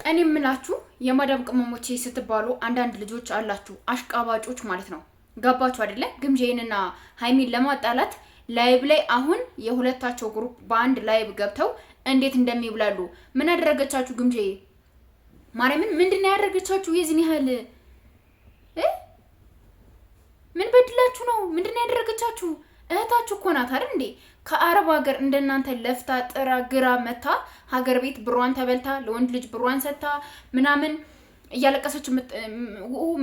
እኔ የምላችሁ የማዳም ቅመሞቼ ስትባሉ አንዳንድ ልጆች አላችሁ አሽቃባጮች ማለት ነው። ገባችሁ አይደለ? ግምጄንና ሃይሚን ለማጣላት ላይቭ ላይ አሁን የሁለታቸው ግሩፕ በአንድ ላይቭ ገብተው እንዴት እንደሚብላሉ ምን አደረገቻችሁ? ግምጄ ማርያምን ምንድነው ያደረገቻችሁ? የዚህን ያህል ምን በድላችሁ ነው? ምንድነው ያደረገቻችሁ? እህታችሁ እኮ ናት አይደል እንዴ? ከአረብ ሀገር እንደናንተ ለፍታ ጥራ ግራ መታ ሀገር ቤት ብሯን ተበልታ ለወንድ ልጅ ብሯን ሰጥታ ምናምን እያለቀሰች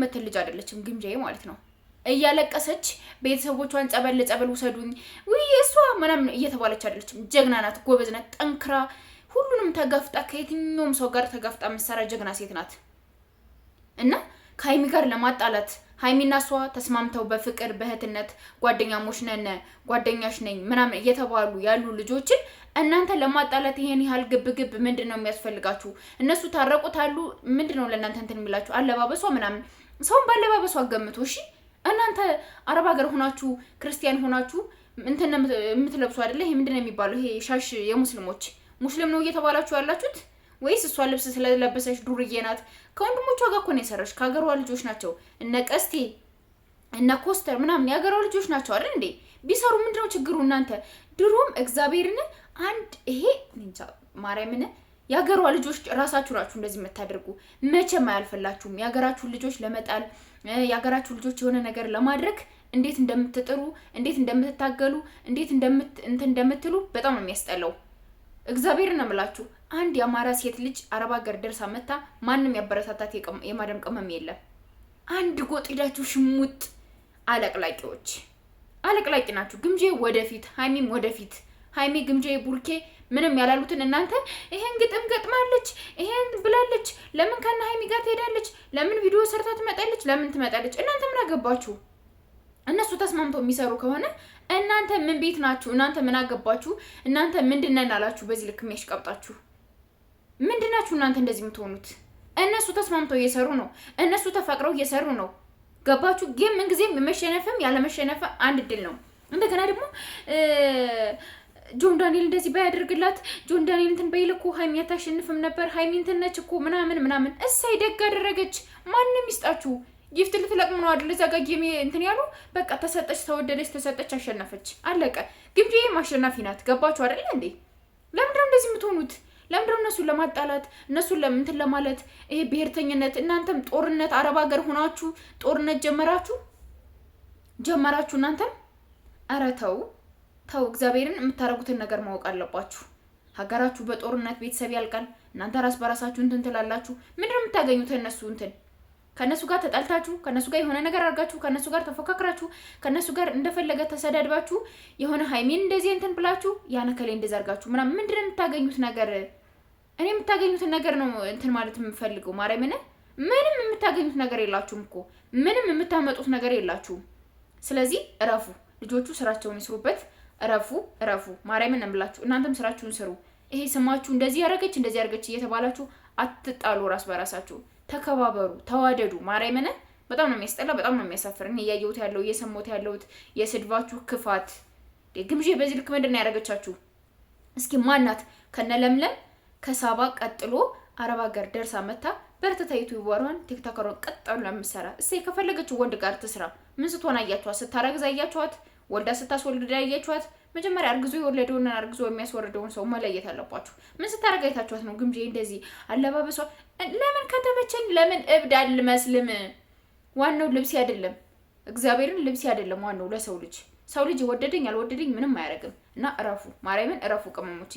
ምትል ልጅ አይደለችም ግምጄ ማለት ነው። እያለቀሰች ቤተሰቦቿን ጸበል ለጸበል ውሰዱኝ ወይ እሷ ምናምን እየተባለች አይደለችም። ጀግና ናት፣ ጎበዝ ናት፣ ጠንክራ ሁሉንም ተጋፍጣ ከየትኛውም ሰው ጋር ተጋፍጣ መሰራ ጀግና ሴት ናት። እና ከሃይሚ ጋር ለማጣላት ሃይሚና እሷ ተስማምተው በፍቅር በእህትነት ጓደኛሞች ነን ጓደኛሽ ነኝ ምናምን እየተባሉ ያሉ ልጆችን እናንተ ለማጣላት ይሄን ያህል ግብግብ ምንድነው የሚያስፈልጋችሁ? እነሱ ታረቁታሉ። ምንድነው ለእናንተ እንትን የሚላችሁ? አለባበሷ ምናምን ሰውን ባለባበሷ አገምቱ። እሺ እናንተ አረብ ሀገር ሆናችሁ ክርስቲያን ሆናችሁ እንትን የምትለብሱ አይደለ? ይሄ ምንድነው የሚባለው? ይሄ ሻሽ የሙስሊሞች ሙስሊም ነው እየተባላችሁ ያላችሁት ወይስ እሷ ልብስ ስለለበሰች ዱርዬ ናት? ከወንድሞቿ ጋር እኮ ነው የሰራች። ከሀገሯ ልጆች ናቸው እነ ቀስቴ እነ ኮስተር ምናምን የሀገሯ ልጆች ናቸው አይደል እንዴ? ቢሰሩ ምንድነው ችግሩ? እናንተ ድሮም እግዚአብሔርን አንድ ይሄ እንጃ ማርያምን የሀገሯ ልጆች ራሳችሁ ናችሁ እንደዚህ የምታደርጉ። መቼም አያልፈላችሁም። የሀገራችሁ ልጆች ለመጣል የሀገራችሁ ልጆች የሆነ ነገር ለማድረግ እንዴት እንደምትጥሩ እንዴት እንደምትታገሉ እንዴት እንደምትሉ በጣም ነው የሚያስጠላው። እግዚአብሔርን ነው የምላችሁ። አንድ የአማራ ሴት ልጅ አረብ ሀገር ደርሳ መታ ማንም ያበረታታት የማዳም ቅመም የለም። አንድ ጎጥ ሄዳችሁ ሽሙጥ አለቅላቂዎች አለቅላቂ ናችሁ። ግምጄ ወደፊት፣ ሃይሚም ወደፊት። ሃይሚ ግምጄ ቡርኬ ምንም ያላሉትን እናንተ ይሄን ግጥም ገጥማለች ይሄን ብላለች፣ ለምን ከነ ሃይሚ ጋር ትሄዳለች፣ ለምን ቪዲዮ ሰርታ ትመጣለች፣ ለምን ትመጣለች? እናንተ ምን አገባችሁ? እነሱ ተስማምተው የሚሰሩ ከሆነ እናንተ ምን ቤት ናችሁ? እናንተ ምን አገባችሁ? እናንተ ምንድነን አላችሁ? በዚህ ልክ የሚያሽቀብጣችሁ ምንድናችሁ? እናንተ እንደዚህ የምትሆኑት እነሱ ተስማምተው እየሰሩ ነው። እነሱ ተፈቅረው እየሰሩ ነው። ገባችሁ? ግን ምን ጊዜም መሸነፍም ያለ መሸነፍ አንድ ድል ነው። እንደገና ደግሞ ጆን ዳንኤል እንደዚህ ባያደርግላት ጆን ዳንኤል እንትን በይልኩ ሃይሚ አታሸንፍም ነበር፣ ሃይሚ እንትን ነች እኮ ምናምን እሳይ ደግ አደረገች። ማንም ይስጣችሁ። ጊፍት ልትለቅሙ ነው አይደል? እዛ ጋር ጌም እንትን ያሉ በቃ ተሰጠች፣ ተወደደች፣ ተሰጠች፣ አሸነፈች፣ አለቀ። ግምጄ አሸናፊ ናት። ገባችሁ አይደል እንዴ? ለምንድነው እንደዚህ የምትሆኑት? ለምንድነው እነሱን ለማጣላት እነሱን ለምንትን ለማለት ይሄ ብሔርተኝነት? እናንተም ጦርነት አረብ ሀገር ሆናችሁ ጦርነት ጀመራችሁ እናንተም። ኧረ ተው እግዚአብሔርን የምታረጉትን ነገር ማወቅ አለባችሁ። ሀገራችሁ በጦርነት ቤተሰብ ያልቃል። እናንተ ራስ በራሳችሁ እንትን ትላላችሁ። ምንድነው የምታገኙት? እነሱ እንትን ከነሱ ጋር ተጣልታችሁ ከነሱ ጋር የሆነ ነገር አድርጋችሁ ከነሱ ጋር ተፎካክራችሁ ከነሱ ጋር እንደፈለገ ተሰዳድባችሁ የሆነ ሃይሚን እንደዚህ እንትን ብላችሁ ያነከለ እንደዛ አድርጋችሁ ምናምን ምንድነው የምታገኙት ነገር? እኔ የምታገኙትን ነገር ነው እንትን ማለት የምፈልገው። ማርያምን ምንም የምታገኙት ነገር የላችሁም እኮ ምንም የምታመጡት ነገር የላችሁም። ስለዚህ እረፉ። ልጆቹ ስራቸውን ይስሩበት። እረፉ። ማርያምን ነው የምላችሁ። እናንተም ስራችሁን ስሩ። ይሄ ስማችሁ እንደዚህ ያደረገች እየተባላችሁ አትጣሉ። ራስ በራሳችሁ ተከባበሩ፣ ተዋደዱ። ማርያምን በጣም ነው የሚያስጠላ፣ በጣም ነው የሚያሳፍር። እኔ እያየሁት ያለው እየሰማሁት ያለሁት የስድባችሁ ክፋት። ግምጄ በዚህ ልክ ምንድን ነው ያደረገቻችሁ? እስኪ ማናት ከነለምለም ከሳባ ቀጥሎ አረብ ሀገር ደርሳ መታ በርተታ ዩቲዩብ ወራን ቲክቶከሯን ቀጥሉ ለምሰራ እሰይ። ከፈለገችው ወንድ ጋር ትስራ። ምን ስትሆን አያችኋት? ስታረግዝ አያችኋት? ወልዳ ስታስወልድ አያችኋት? መጀመሪያ አርግዞ የወለደውን አርግዞ የሚያስወርደውን ሰው መለየት አለባችሁ። ምን ስታረጋ አይታችኋት ነው? ግምጄ እንደዚህ አለባበሷ ለምን ከተመቸኝ ለምን እብድ አልመስልም? ዋናው ልብስ አይደለም፣ እግዚአብሔርን ልብስ አይደለም ዋናው ለሰው ልጅ። ሰው ልጅ ወደደኝ አልወደደኝ ምንም አያረግም። እና እረፉ፣ ማርያምን እረፉ ቅመሞቼ።